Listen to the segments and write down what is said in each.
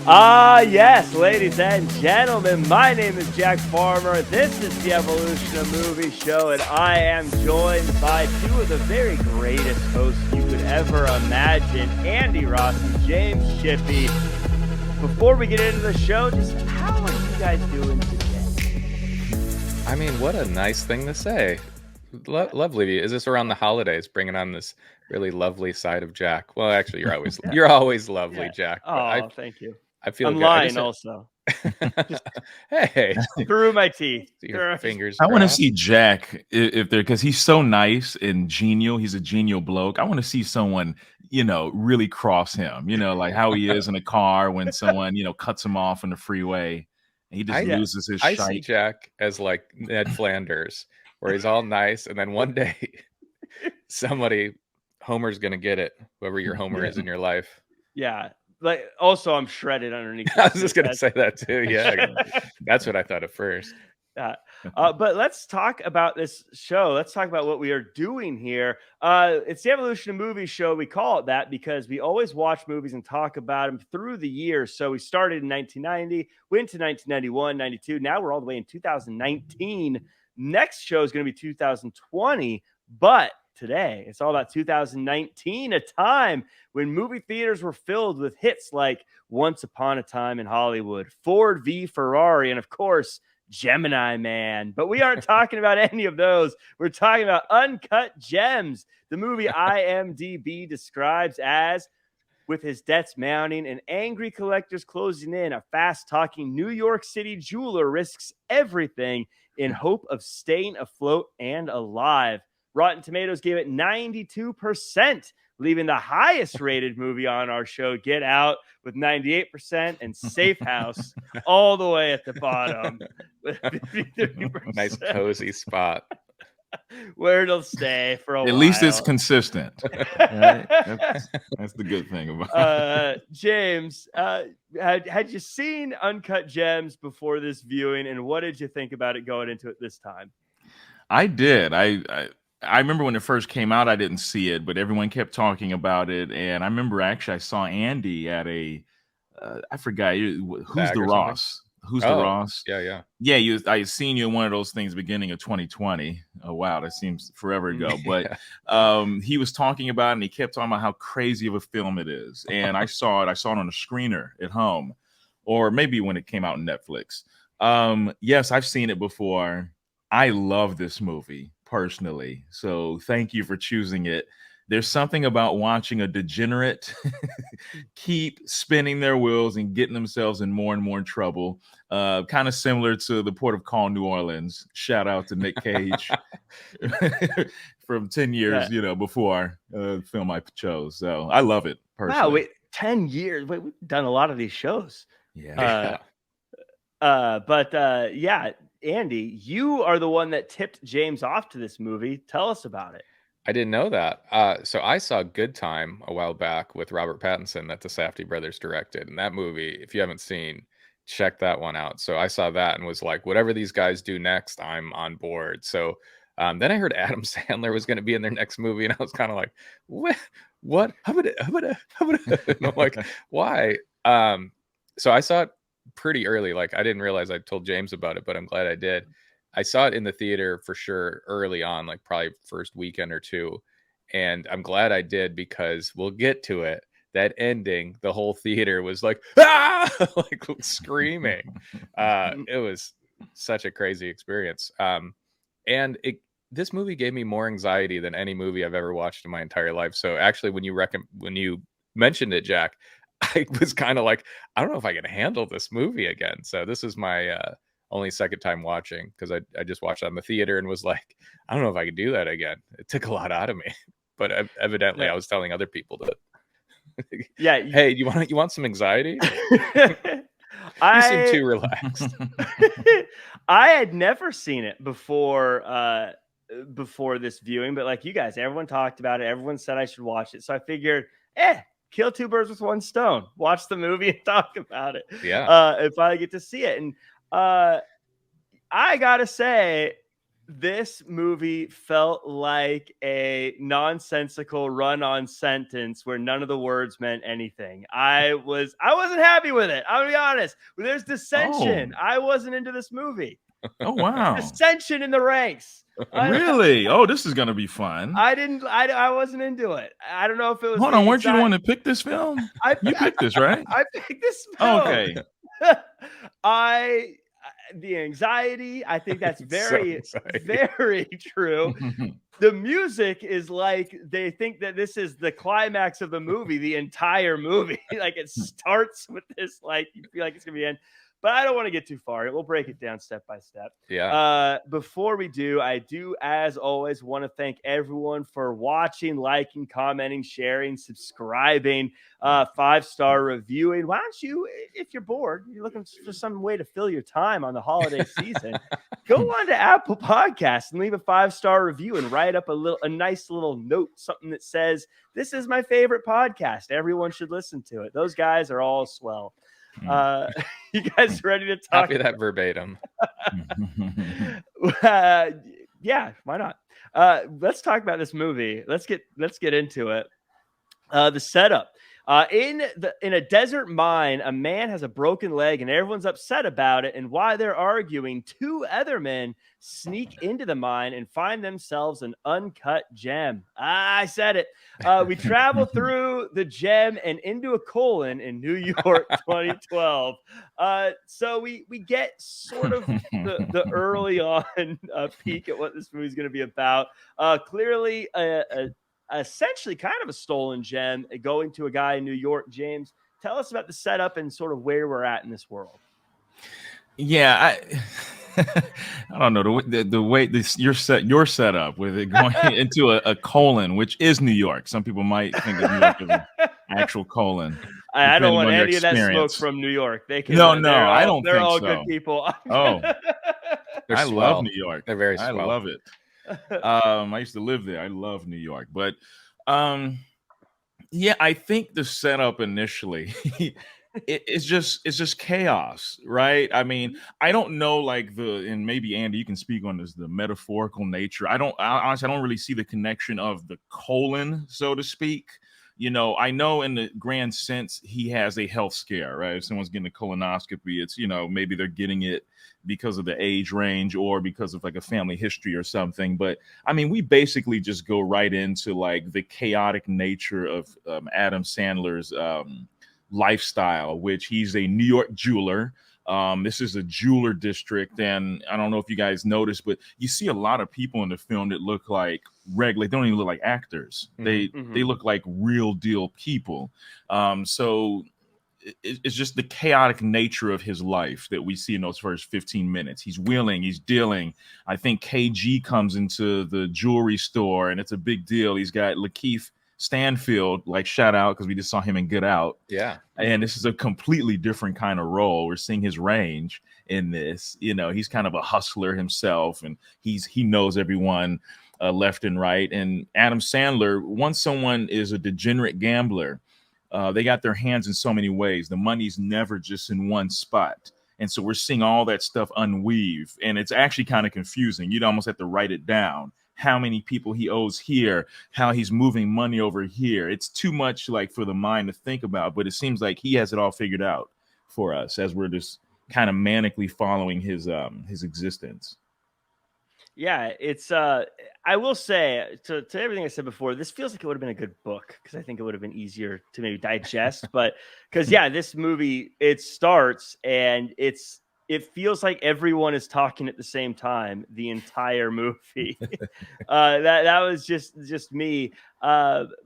Yes, ladies and gentlemen, my name is Jack Farmer. This is the Evolution of Movie Show, and I am joined by two of the very greatest hosts you could ever imagine, Andy Ross and James Shippey. Before we get into the show, just how are you guys doing today? I mean, what a nice thing to say. Lovely. Is this around the holidays, bringing on this really lovely side of Jack? Well, actually, you're always lovely, Yeah. Jack. Oh, thank you. I feel I'm good. lying also. Hey, Through my teeth. your fingers. I want to crossed. see Jack if there, because he's so nice and genial. He's a genial bloke. I want to see someone, really cross him. Like how he is in a car when someone, cuts him off on the freeway, and he just loses his I shite. see Jack as like Ned Flanders, where he's all nice, and then one day Homer's gonna get it, whoever your Homer is in your life. Yeah. Like, also, I'm shredded underneath. I was just gonna say that too. Yeah, that's what I thought at first. But let's talk about this show. Let's talk about what we are doing here. It's the Evolution of Movie Show. We call it that because we always watch movies and talk about them through the years. So we started in 1990, went to 1991, 92. Now we're all the way in 2019. Next show is going to be 2020, but today it's all about 2019, a time when movie theaters were filled with hits like Once Upon a Time in Hollywood, Ford v Ferrari, and of course, Gemini Man. But we aren't talking about any of those. We're talking about Uncut Gems, the movie IMDb describes as, with his debts mounting and angry collectors closing in, a fast-talking New York City jeweler risks everything in hope of staying afloat and alive. Rotten Tomatoes gave it 92%, leaving the highest rated movie on our show, Get Out, with 98%, and Safe House all the way at the bottom with 53%. Nice cozy spot where it'll stay for a while. At least it's consistent. Right? That's the good thing about it. James, had you seen Uncut Gems before this viewing, and what did you think about it going into it this time? I did. I remember when it first came out, I didn't see it, but everyone kept talking about it. And I remember actually I saw Andy at I forgot, Who's the Ross? Who's the Ross? Yeah. Yeah, I had seen you in one of those things beginning of 2020. Oh, wow, that seems forever ago. But he was talking about it, and he kept talking about how crazy of a film it is. And I saw it on a screener at home, or maybe when it came out on Netflix. Yes, I've seen it before. I love this movie personally, so thank you for choosing it. There's something about watching a degenerate keep spinning their wheels and getting themselves in more and more trouble, kind of similar to The Port of Call, New Orleans. Shout out to Nick Cage from 10 years before the film I chose. So I love it personally. Wow, wait, 10 years. Wait, we've done a lot of these shows. Yeah. Yeah, Andy, you are the one that tipped James off to this movie. Tell us about it. I didn't know that. So I saw Good Time a while back with Robert Pattinson that the Safdie brothers directed. And that movie, if you haven't seen, check that one out. So I saw that and was like, whatever these guys do next, I'm on board. So then I heard Adam Sandler was going to be in their next movie. And I was kind of like, what? How about it? And I'm like, why? So I saw it pretty early. Like, I didn't realize I told James about it, but I'm glad I did. I saw it in the theater for sure early on, like probably first weekend or two. And I'm glad I did, because we'll get to it. That ending, the whole theater was like, ah! like screaming. It was such a crazy experience. And this movie gave me more anxiety than any movie I've ever watched in my entire life. So actually, when you mentioned it, Jack, I was kind of like, I don't know if I can handle this movie again. So this is my only second time watching, because I just watched it in the theater and was like, I don't know if I could do that again. It took a lot out of me, but evidently I was telling other people that. Yeah. Hey, you want some anxiety? You seem too relaxed. I had never seen it before this viewing, but like you guys, everyone talked about it. Everyone said I should watch it. So I figured, kill two birds with one stone. Watch the movie and talk about it. Yeah. If I get to see it. And I gotta say, This movie felt like a nonsensical run-on sentence where none of the words meant anything. I wasn't happy with it. I'm gonna be honest. There's dissension. Oh. I wasn't into this movie. Oh wow. Dissension in the ranks. Really? Oh, this is gonna be fun. I wasn't into it. I don't know if it was. Hold on, weren't you the one that picked this film? You picked this, right? I picked this film. Okay. The anxiety, I think that's very, So very true. The music is like they think that this is the climax of the movie, the entire movie. Like it starts with this, like you feel like it's gonna be end. But I don't want to get too far. We'll break it down step by step. Yeah. Before we do, I do, as always, want to thank everyone for watching, liking, commenting, sharing, subscribing, 5-star reviewing. Why don't you, if you're bored, you're looking for some way to fill your time on the holiday season, go on to Apple Podcasts and leave a 5-star review and write up a nice little note, something that says, "This is my favorite podcast. Everyone should listen to it." Those guys are all swell. You guys ready to talk? Copy that verbatim. Yeah, why not? Let's talk about this movie. Let's get into it. The setup. In a desert mine, a man has a broken leg and everyone's upset about it. And while they're arguing, 2 other men sneak into the mine and find themselves an uncut gem. I said it. We travel through the gem and into a colon in New York, 2012. So we get sort of the early on peek at what this movie is going to be about. Clearly, essentially kind of a stolen gem going to a guy in New York. James, tell us about the setup and sort of where we're at in this world. Yeah, I don't know the way your setup with it going into a colon, which is New York. Some people might think of New York as an actual colon. I don't want any of that smoke from New York. They can. No, I don't. They're think all so. good people. Oh, I love New York. They're very swell. I love it. I used to live there. I love New York, but yeah, I think the setup initially it's just chaos, right? I mean, I don't know, like and maybe Andy, you can speak on this, the metaphorical nature. Honestly, I don't really see the connection of the colon, so to speak. You know, I know in the grand sense he has a health scare, right? If someone's getting a colonoscopy, it's, maybe they're getting it because of the age range or because of like a family history or something. But I mean, we basically just go right into like the chaotic nature of Adam Sandler's lifestyle, which he's a New York jeweler. This is a jeweler district, and I don't know if you guys noticed, but you see a lot of people in the film that look like regular. They don't even look like actors. They look like real deal people. So it's just the chaotic nature of his life that we see in those first 15 minutes. He's wheeling, he's dealing. I think KG comes into the jewelry store, and it's a big deal. He's got Lakeith Stanfield, like, shout out, because we just saw him in Get Out. Yeah. And this is a completely different kind of role. We're seeing his range in this. He's kind of a hustler himself, and he knows everyone left and right. And Adam Sandler, once someone is a degenerate gambler, they got their hands in so many ways. The money's never just in one spot. And so we're seeing all that stuff unweave, and it's actually kind of confusing. You'd almost have to write it down. How many people he owes here, how he's moving money over here. It's too much like for the mind to think about, but it seems like he has it all figured out for us as we're just kind of manically following his existence. Yeah, it's I will say to everything I said before, this feels like it would have been a good book, because I think it would have been easier to maybe digest. But because this movie, it starts and it feels like everyone is talking at the same time the entire movie. That was just me.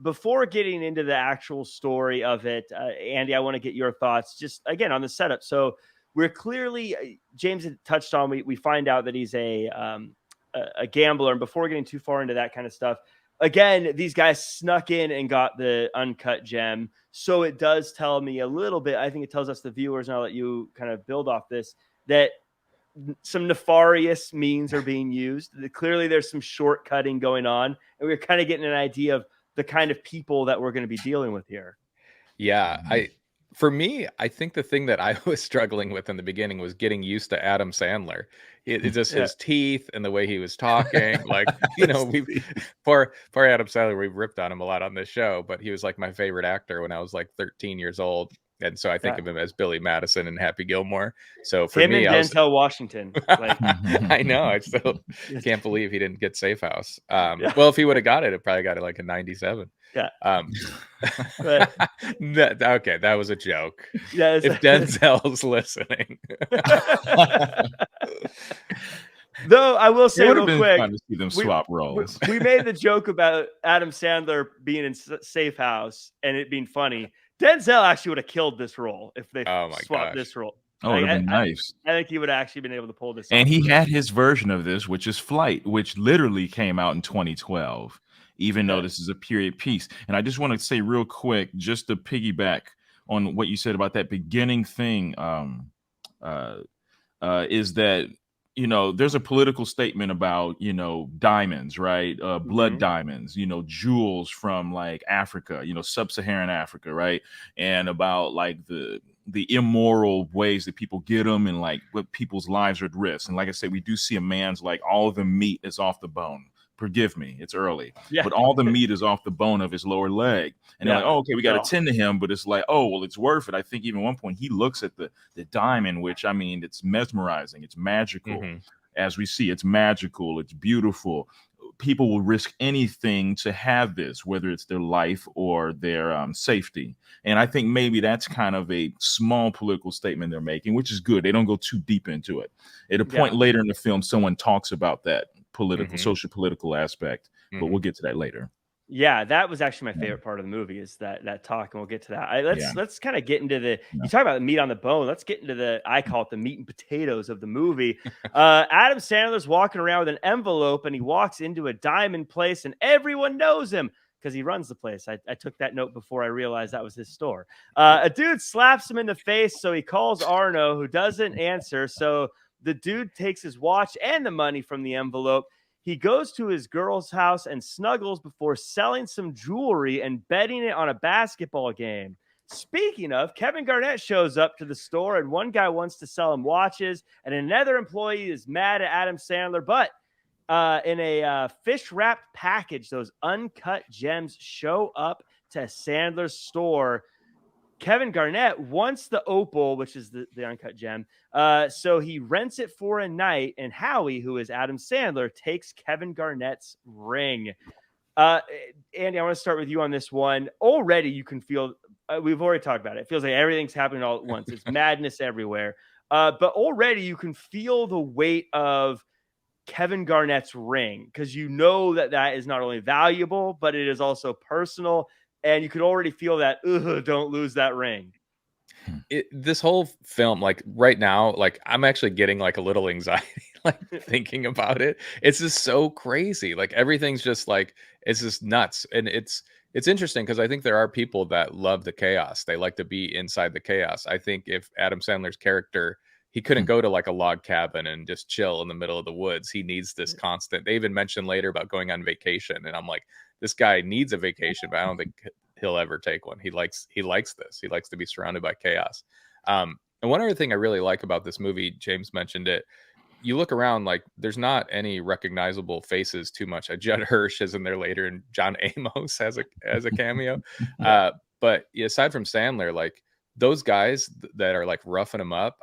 Before getting into the actual story of it, Andy, I want to get your thoughts just again on the setup. So we're clearly, James had touched on, we find out that he's a gambler. And before getting too far into that kind of stuff, again, these guys snuck in and got the uncut gem. So it does tell me a little bit. I think it tells us, the viewers, and I'll let you kind of build off this, that some nefarious means are being used. Clearly there's some shortcutting going on, and we're kind of getting an idea of the kind of people that we're going to be dealing with here. Yeah, For me, I think the thing that I was struggling with in the beginning was getting used to Adam Sandler. It's just Yeah. his teeth and the way he was talking. Like, we poor Adam Sandler, we've ripped on him a lot on this show, but he was like my favorite actor when I was like 13 years old. And so I think of him as Billy Madison and Happy Gilmore. So for Him me, and I was Denzel Washington. Like, I know. I still can't believe he didn't get Safe House. Yeah. Well, if he would have got it, it probably got it like a 97. Yeah. But okay, that was a joke. Yeah. If Denzel's listening. Though I will say it would real have been quick, fun to see them swap roles. we made the joke about Adam Sandler being in Safe House and it being funny. Denzel actually would have killed this role if they swapped this role. Oh, it would have been nice. I think he would have actually been able to pull this off. And he had his version of this, which is Flight, which literally came out in 2012, even though this is a period piece. And I just want to say real quick, just to piggyback on what you said about that beginning thing, is that, there's a political statement about, diamonds, right? Blood diamonds, jewels from like Africa, sub-Saharan Africa, right? And about like the immoral ways that people get them and like what people's lives are at risk. And like I said, we do see a man's like all of the meat is off the bone. Forgive me, it's early. Yeah. But all the meat is off the bone of his lower leg. And they're like, oh, okay, we got to tend to him. But it's like, oh, well, it's worth it. I think even at one point he looks at the diamond, which, I mean, it's mesmerizing. It's magical. As we see, it's magical. It's beautiful. People will risk anything to have this, whether it's their life or their safety. And I think maybe that's kind of a small political statement they're making, which is good. They don't go too deep into it. At a point later in the film, someone talks about that political, social political aspect, but we'll get to that later. Yeah, that was actually my favorite part of the movie is that talk, and we'll get to that. Let's kind of get into you talk about the meat on the bone. Let's get into I call it the meat and potatoes of the movie. Adam Sandler's walking around with an envelope, and he walks into a diamond place, and everyone knows him because he runs the place. I took that note before I realized that was his store. A dude slaps him in the face, so he calls Arno, who doesn't answer. So the dude takes his watch and the money from the envelope. He goes to his girl's house and snuggles before selling some jewelry and betting it on a basketball game. Speaking of, Kevin Garnett shows up to the store, and one guy wants to sell him watches, and another employee is mad at Adam Sandler. But in a fish-wrapped package, those uncut gems show up to Sandler's store. Kevin Garnett wants the opal, which is the uncut gem. So he rents it for a night, and Howie, who is Adam Sandler, takes Kevin Garnett's ring. Andy, I want to start with you on this one. Already you can feel, we've already talked about it. It feels like everything's happening all at once. It's madness everywhere. But already you can feel the weight of Kevin Garnett's ring, because you know that is not only valuable, but it is also personal. And you could already feel that, don't lose that ring. This whole film, like right now, like I'm actually getting like a little anxiety, like thinking about it. It's just so crazy. Like everything's just like, it's just nuts. And it's interesting because I think there are people that love the chaos. They like to be inside the chaos. I think if Adam Sandler's character, he couldn't go to like a log cabin and just chill in the middle of the woods. He needs this constant. They even mentioned later about going on vacation. And I'm like, this guy needs a vacation, but I don't think he'll ever take one. He likes this. He likes to be surrounded by chaos. And one other thing I really like about this movie, James mentioned it. You look around, like there's not any recognizable faces too much. Judd Hirsch is in there later, and John Amos has a cameo. But aside from Sandler, like those guys that are like roughing him up,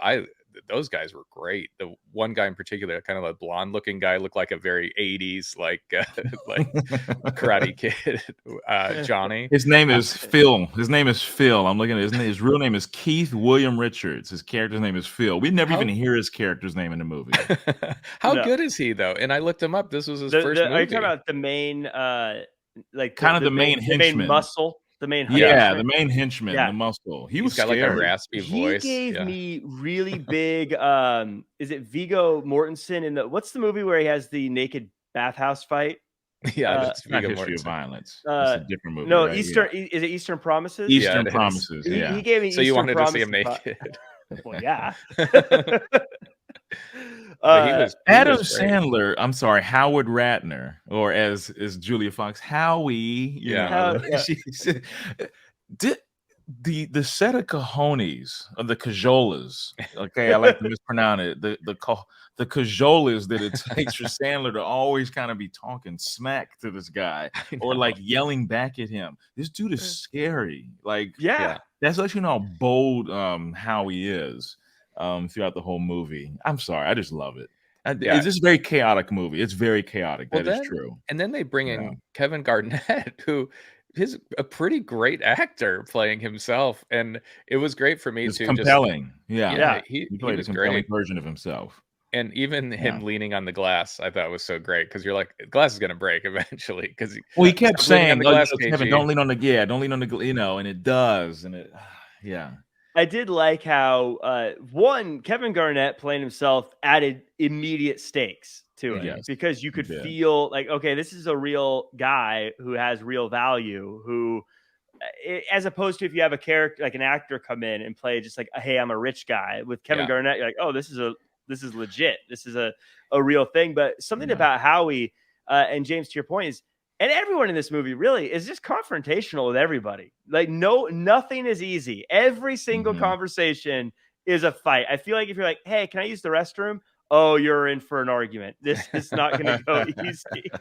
those guys were great. The one guy in particular, kind of a blonde looking guy, looked like a very 80s, like Karate Kid, Johnny. His name is Phil. I'm looking at his real name is Keith William Richards. His character's name is Phil. We never even hear his character's name in the movie. How good is he though? And I looked him up. This was his first movie. Are you talking about the main, like kind of the main henchman, the main muscle? The main the main henchman, the muscle. He's got like a raspy voice. He gave me really big. Is it Viggo Mortensen in what's the movie where he has the naked bathhouse fight? Yeah, that's Viggo History of Violence. It's a different movie. No, right? Is it Eastern Promises? Eastern Promises. Yeah. He gave me. So Eastern you wanted Promises to see him naked? Well, yeah. Adam Sandler. I'm sorry, Howard Ratner, or as Julia Fox, Howie. the set of cojones or the cajolas. Okay, I like to mispronounce it. The cajolas that it takes for Sandler to always kind of be talking smack to this guy or like yelling back at him. This dude is scary. Like, Yeah. that's let you know how bold how he is throughout the whole movie. I'm sorry, I just love it. It's just a very chaotic movie. It's very chaotic. That is true. And then they bring in Kevin Garnett, who is a pretty great actor playing himself, and it was great for me It's to compelling. he played was a compelling great. version of himself. And even him leaning on the glass, I thought was so great because you're like, the glass is gonna break eventually. Because he kept saying, "Oh, Kevin, don't lean on the don't lean on the and it does, and it I did like how Kevin Garnett playing himself added immediate stakes to it because you could feel like, okay, this is a real guy who has real value, who, as opposed to if you have a character like an actor come in and play just like, hey, I'm a rich guy. With Kevin Garnett, you're like, oh, this is legit. This is a real thing. But something about Howie and James, to your point, is, and everyone in this movie really is just confrontational with everybody. Like, nothing is easy. Every single conversation is a fight. I feel like if you're like, hey, can I use the restroom? Oh, you're in for an argument. This is not going to go easy.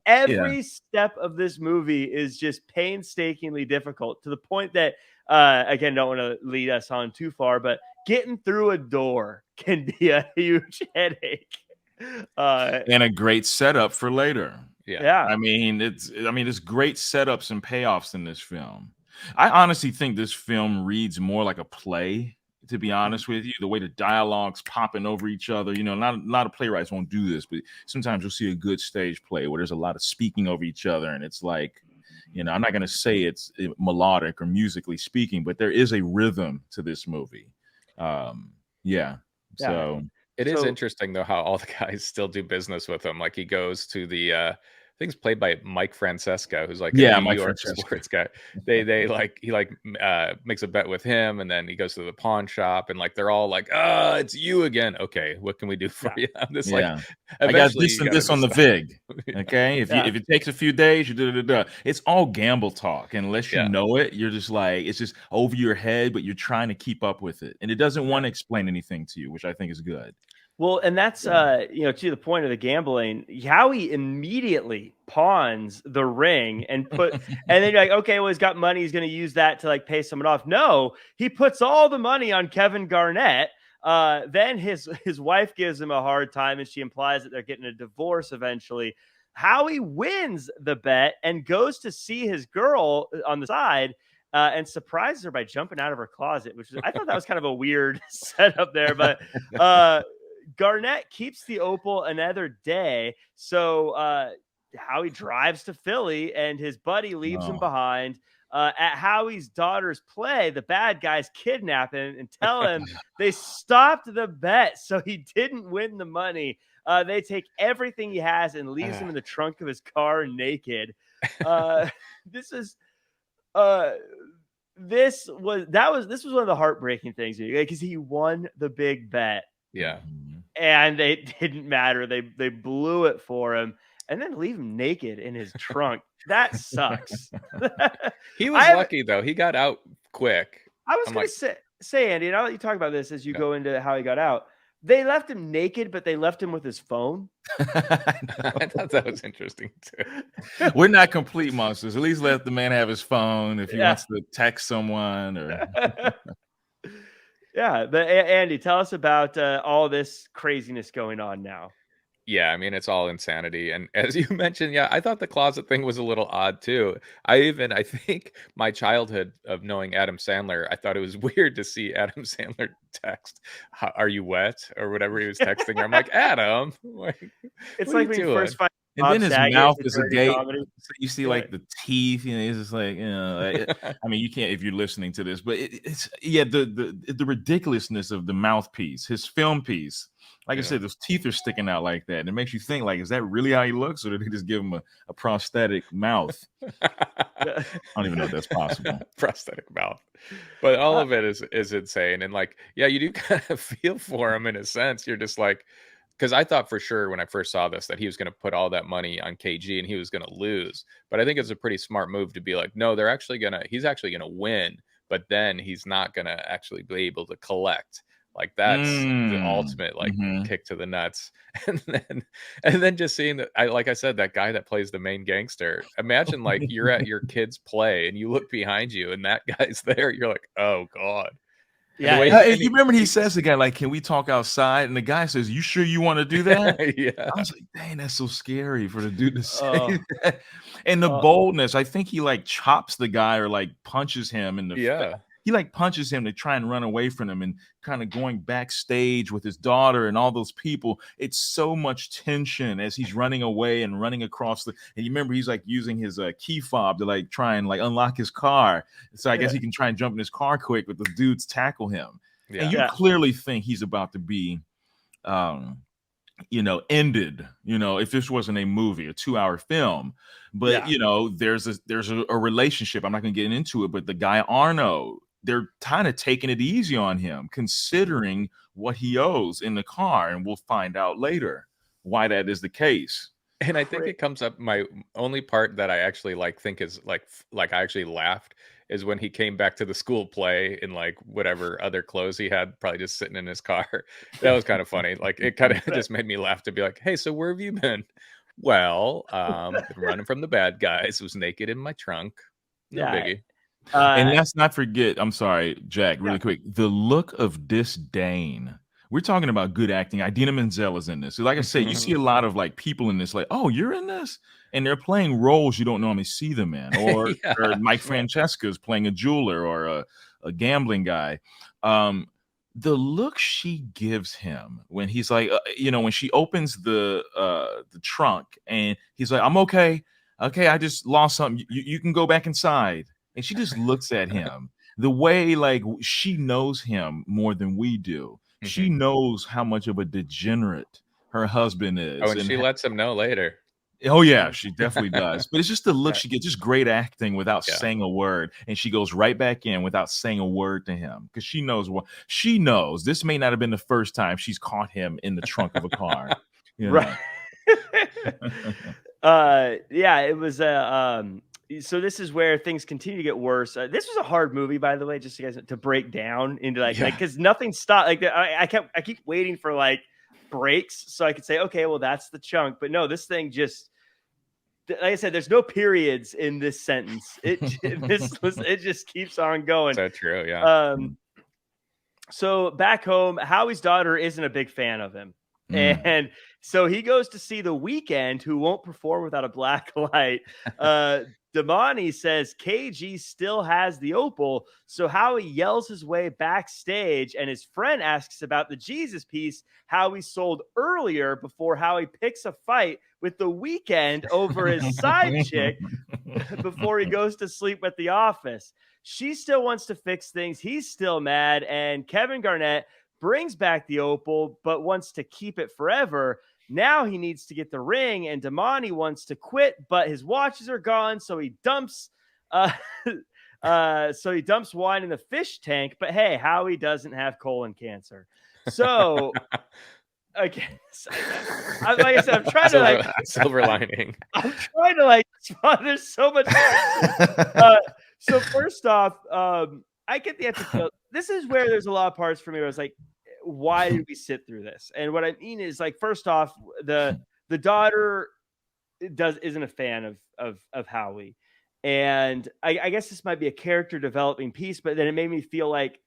Every step of this movie is just painstakingly difficult, to the point that, again, don't want to lead us on too far, but getting through a door can be a huge headache. And a great setup for later. Yeah. I mean, there's great setups and payoffs in this film. I honestly think this film reads more like a play, to be honest with you. The way the dialogue's popping over each other, not a lot of playwrights won't do this, but sometimes you'll see a good stage play where there's a lot of speaking over each other, and it's like, I'm not going to say it's melodic or musically speaking, but there is a rhythm to this movie. So it is interesting though how all the guys still do business with him. Like, he goes to the I think it's played by Mike Francesca, who's like a New York sports guy. He makes a bet with him, and then he goes to the pawn shop, and like they're all like, it's you again. Okay, what can we do for you? I'm just like, I got this on the VIG. Okay, if it takes a few days, it's all gamble talk. Unless you know it, you're just like, it's just over your head, but you're trying to keep up with it, and it doesn't want to explain anything to you, which I think is good. Well, and that's, to the point of the gambling, Howie immediately pawns the ring and then you're like, okay, well, he's got money. He's going to use that to like pay someone off. No, he puts all the money on Kevin Garnett. Then his wife gives him a hard time, and she implies that they're getting a divorce eventually. Howie wins the bet and goes to see his girl on the side, and surprises her by jumping out of her closet, which I thought that was kind of a weird setup there, but Garnett keeps the opal another day. So Howie drives to Philly, and his buddy leaves him behind. At Howie's daughter's play, the bad guys kidnap him and tell him they stopped the bet, so he didn't win the money. They take everything he has and leaves him in the trunk of his car naked. This was one of the heartbreaking things, because he won the big bet. Yeah. And it didn't matter. They blew it for him, and then leave him naked in his trunk. That sucks. He was lucky though. He got out quick. I was going to say, Andy, and I'll let you talk about this as you go into how he got out. They left him naked, but they left him with his phone. I thought that was interesting too. We're not complete monsters. At least let the man have his phone if he wants to text someone or. Yeah, but Andy, tell us about all this craziness going on now. Yeah, I mean, it's all insanity. And as you mentioned, I thought the closet thing was a little odd too. I think my childhood of knowing Adam Sandler, I thought it was weird to see Adam Sandler text, "Are you wet?" or whatever he was texting her. I'm like, Adam, it's like when you first find. And then his mouth is a gate. So you see like the teeth, he's just like, I mean, you can't if you're listening to this, but it's the ridiculousness of the mouthpiece, his film piece. Like I said, those teeth are sticking out like that. And it makes you think, like, is that really how he looks? Or did they just give him a prosthetic mouth? I don't even know if that's possible. Prosthetic mouth. But all of it is insane. And like, you do kind of feel for him in a sense. You're just like, because I thought for sure when I first saw this that he was going to put all that money on KG and he was going to lose. But I think it's a pretty smart move to be like, no, he's actually gonna win, but then he's not gonna actually be able to collect. Like that's the ultimate like kick to the nuts. And then just seeing that, like I said, that guy that plays the main gangster. Imagine like you're at your kid's play and you look behind you and that guy's there. You're like, oh god. Yeah, You remember he says to the guy, like, can we talk outside? And the guy says, you sure you want to do that? Yeah. I was like, dang, that's so scary for the dude to say that. And the boldness, I think he like chops the guy or like punches him in the face. He like punches him to try and run away from him and kind of going backstage with his daughter and all those people. It's so much tension as he's running away and running across and you remember he's like using his key fob to like try and like unlock his car. So I guess he can try and jump in his car quick, but the dudes tackle him. Yeah. And you clearly think he's about to be, ended, if this wasn't a movie, a 2-hour film. But, there's a relationship. I'm not going to get into it, but the guy Arno, they're kind of taking it easy on him, considering what he owes in the car. And we'll find out later why that is the case. And I think it comes up, my only part that I actually think is like I actually laughed is when he came back to the school play in like whatever other clothes he had, probably just sitting in his car. That was kind of funny. Like it kind of just made me laugh to be like, hey, so where have you been? Well, running from the bad guys, was naked in my trunk. No biggie. And let's not forget, I'm sorry, Jack, really quick, the look of disdain. We're talking about good acting. Idina Menzel is in this. So like I said, you see a lot of like people in this, like, oh, you're in this? And they're playing roles you don't normally see them in. Or, or Mike Francesca is playing a jeweler or a gambling guy. The look she gives him when he's like, when she opens the trunk and he's like, I'm okay. Okay, I just lost something. You can go back inside. And she just looks at him the way like she knows him more than we do. She knows how much of a degenerate her husband is. Oh, and she lets him know later. Oh, yeah, she definitely does. But it's just the look she gets, just great acting without saying a word. And she goes right back in without saying a word to him because she knows what she knows. This may not have been the first time she's caught him in the trunk of a car. Right. It was so this is where things continue to get worse. This was a hard movie, by the way, just so you guys to break down into like because nothing stopped. Like I keep waiting for like breaks so I could say, okay, well that's the chunk. But no, this thing just, like I said, there's no periods in this sentence. It just keeps on going. So true, yeah. So back home, Howie's daughter isn't a big fan of him. And so he goes to see The Weeknd, who won't perform without a black light. Damani says KG still has the opal. So Howie yells his way backstage, and his friend asks about the Jesus piece Howie sold earlier before Howie picks a fight with The Weeknd over his side chick before he goes to sleep at the office. She still wants to fix things. He's still mad. And Kevin Garnett brings back the opal, but wants to keep it forever. Now he needs to get the ring, and Damani wants to quit, but his watches are gone, so he dumps wine in the fish tank. But hey, Howie doesn't have colon cancer. So again, like I said, I'm trying to like silver lining. I'm trying to like there's so much. So first off, I get the answer. This is where there's a lot of parts for me where I was like, why did we sit through this? And what I mean is, like, first off, the daughter isn't a fan of Howie. And I guess this might be a character developing piece, but then it made me feel like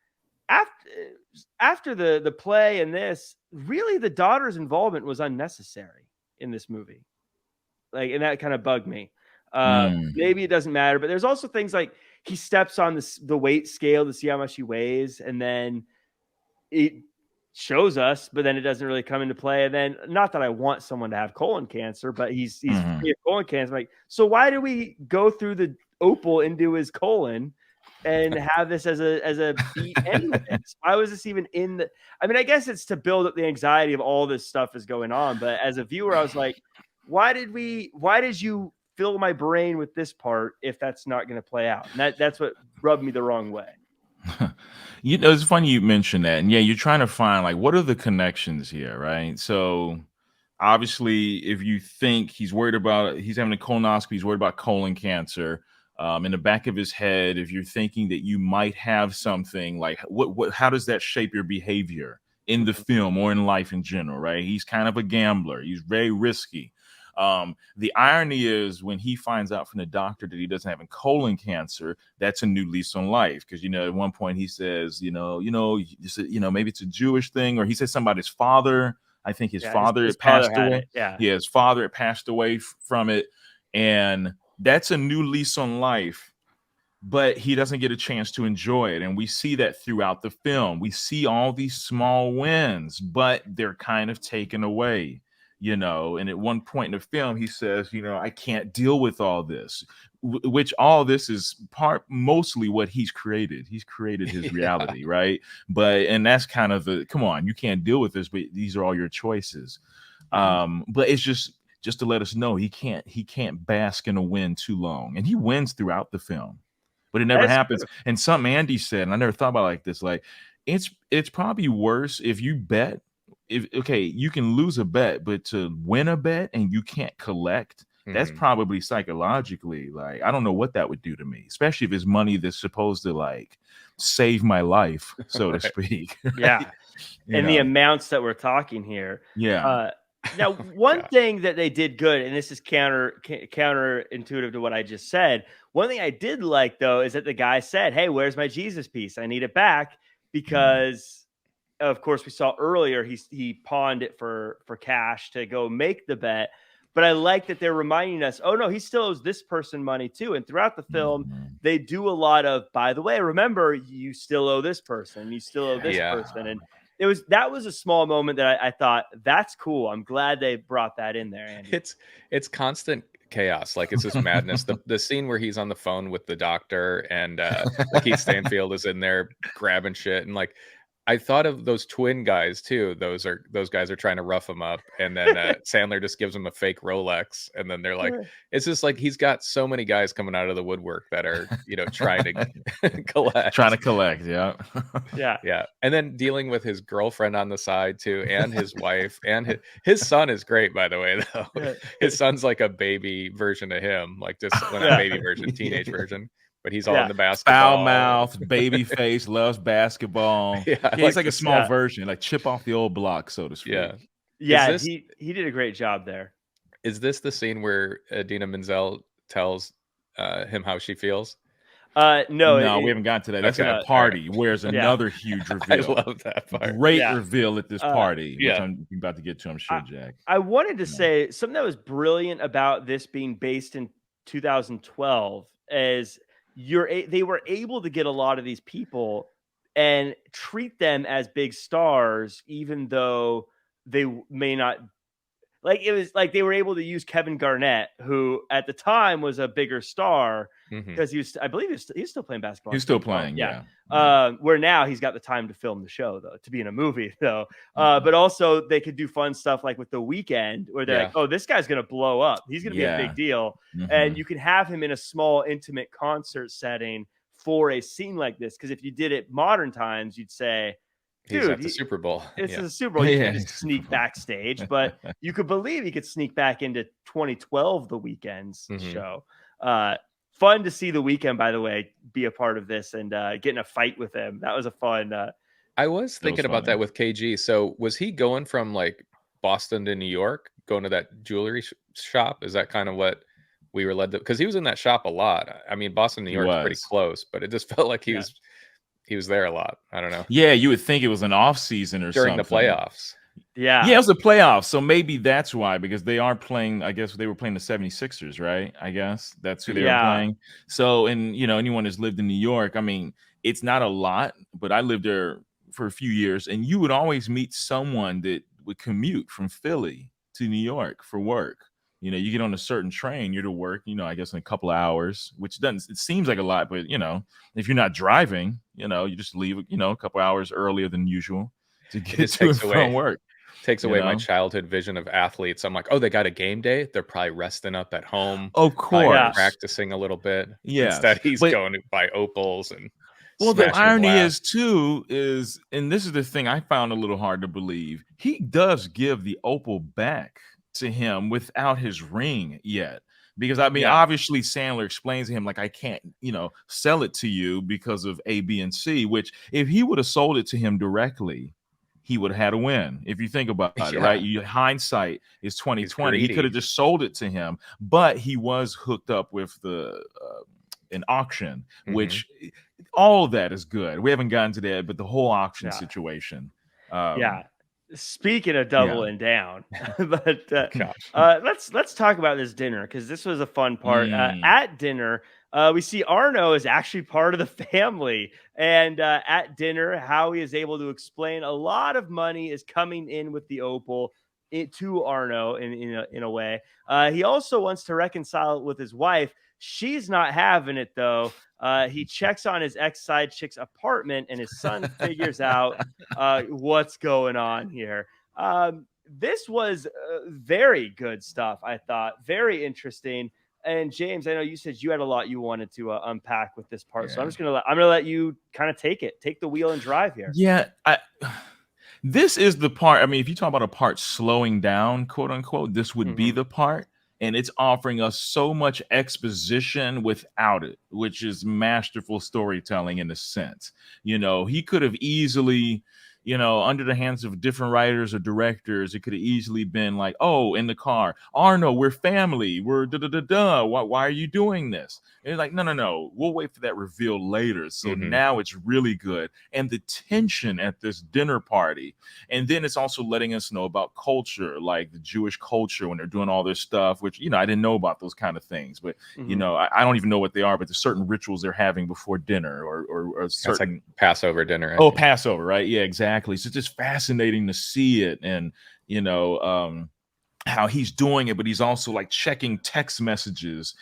after the play and this, really the daughter's involvement was unnecessary in this movie. Like, and that kind of bugged me. Maybe it doesn't matter, but there's also things like he steps on the weight scale to see how much he weighs, and then it shows us, but then it doesn't really come into play. And then, not that I want someone to have colon cancer, but he's free of colon cancer. Like, so why do we go through the opal into his colon and have this as a beat anyways? Why was this even in the? I mean, I guess it's to build up the anxiety of all this stuff is going on. But as a viewer, I was like, why did you fill my brain with this part if that's not going to play out? And that's what rubbed me the wrong way. It's funny you mentioned that. And yeah, you're trying to find like what are the connections here, right? So obviously, if you think he's having a colonoscopy, he's worried about colon cancer. In the back of his head, if you're thinking that you might have something like how does that shape your behavior in the film or in life in general, right? He's kind of a gambler. He's very risky. The irony is when he finds out from the doctor that he doesn't have colon cancer, that's a new lease on life. Because at one point he says, maybe it's a Jewish thing, or he says something about his father. I think his father his had passed father had away. it. Yeah, his father had passed away from it, and that's a new lease on life. But he doesn't get a chance to enjoy it. And we see that throughout the film. We see all these small wins, but they're kind of taken away, And at one point in the film, he says, I can't deal with all this, which all this is mostly what he's created. He's created his reality, right? And that's kind of come on, you can't deal with this, but these are all your choices. But it's just to let us know he can't bask in a win too long. And he wins throughout the film. But it never happens. True. And something Andy said, and I never thought about it like this, like it's probably worse if you bet. You can lose a bet, but to win a bet and you can't collect, that's probably psychologically, like, I don't know what that would do to me, especially if it's money that's supposed to like save my life, so to speak. Right? Yeah. And the amounts that we're talking here. Yeah. Now, one thing that they did good, and this is counterintuitive to what I just said. One thing I did like, though, is that the guy said, "Hey, where's my Jesus piece? I need it back," because, of course, we saw earlier he pawned it for cash to go make the bet. But I like that they're reminding us, oh no, he still owes this person money too. And throughout the film, they do a lot of, by the way, remember, you still owe this person, you still owe this person, and that was a small moment that I thought, that's cool. I'm glad they brought that in there, Andy. It's constant chaos. Like, it's just madness. The scene where he's on the phone with the doctor and Keith Stanfield is in there grabbing shit, and like, I thought of those twin guys too. Those guys are trying to rough him up, and then Sandler just gives him a fake Rolex, and then they're like, it's just like he's got so many guys coming out of the woodwork that are trying to collect. Yeah. And then dealing with his girlfriend on the side too, and his wife, and his son is great, by the way. Though his son's like a baby version of him, like just not baby version, teenage version. But he's all in the basketball. Foul mouth, baby face, loves basketball. He's like a small version, like chip off the old block, so to speak. Yeah. He did a great job there. Is this the scene where Idina Menzel tells him how she feels? No, we haven't gotten to that. That's at a party. Where's another huge reveal? I love that part. Great reveal at this party, which I'm about to get to, I'm sure, Jack. I wanted to say something that was brilliant about this being based in 2012 is they were able to get a lot of these people and treat them as big stars, even though they may not. Like, it was like they were able to use Kevin Garnett, who at the time was a bigger star because I believe he's still playing basketball. He's still playing, yeah. Where now he's got the time to film the show, though, to be in a movie, though. But also they could do fun stuff like with The Weeknd, where they're like, oh, this guy's going to blow up. He's going to be a big deal. And you can have him in a small, intimate concert setting for a scene like this. Because if you did it modern times, you'd say, dude, he's at the Super Bowl. It's a Super Bowl. You can just sneak backstage, but you could believe he could sneak back into 2012, The Weeknd's show. Fun to see The Weeknd, by the way, be a part of this and get in a fight with him. That was a fun. I was thinking about that with KG. So was he going from like Boston to New York, going to that jewelry shop? Is that kind of what we were led to? Because he was in that shop a lot. I mean, Boston, New York is pretty close, but it just felt like he was. He was there a lot. I don't know. Yeah, you would think it was an off season or during something. the playoffs. Yeah, it was the playoffs. So maybe that's why, because they are playing. I guess they were playing the 76ers, right? I guess that's who they were playing. So, and anyone who's lived in New York, I mean, it's not a lot, but I lived there for a few years, and you would always meet someone that would commute from Philly to New York for work. You get on a certain train, you're to work, I guess in a couple of hours, which it seems like a lot, but if you're not driving, you just leave, a couple hours earlier than usual to get to and from work. Takes away my childhood vision of athletes. I'm like, oh, they got a game day. They're probably resting up at home. Of course. Practicing a little bit. Yeah. Instead, he's going to buy opals and Well, the smashing irony glass. is, and this is the thing I found a little hard to believe. He does give the opal back to him without his ring yet. Because I mean, Yeah. obviously Sandler explains to him, like, I can't, sell it to you because of A, B, and C, which if he would have sold it to him directly, he would have had a win. If you think about it, Yeah. right? Hindsight is 2020. He could have greedy. just sold it to him, but he was hooked up with an auction, which all of that is good. We haven't gotten to that, but the whole auction situation. Yeah. Speaking of doubling down, but let's talk about this dinner, because this was a fun part. At dinner, we see Arno is actually part of the family, and at dinner, Howie is able to explain a lot of money is coming in with the opal to Arno in a way. He also wants to reconcile it with his wife. She's not having it though. He checks on his ex side chick's apartment, and his son figures out what's going on here. This was very good stuff, I thought. Very interesting. And James, I know you said you had a lot you wanted to unpack with this part, so I'm gonna let you kind of take the wheel and drive here. Yeah, this is the part. I mean, if you talk about a part slowing down, quote unquote, this would be the part. And it's offering us so much exposition without it, which is masterful storytelling in a sense. He could have easily, under the hands of different writers or directors, it could have easily been like, oh, in the car, Arno, we're family, we're da-da-da-da. Why are you doing this? And it's like, no, we'll wait for that reveal later. So now it's really good. And the tension at this dinner party. And then it's also letting us know about culture, like the Jewish culture when they're doing all this stuff, which, I didn't know about those kind of things. But, I don't even know what they are, but there's certain rituals they're having before dinner or certain. It's like Passover dinner. Oh, Passover, right? Yeah, exactly. So it's just fascinating to see it. And, how he's doing it, but he's also like checking text messages,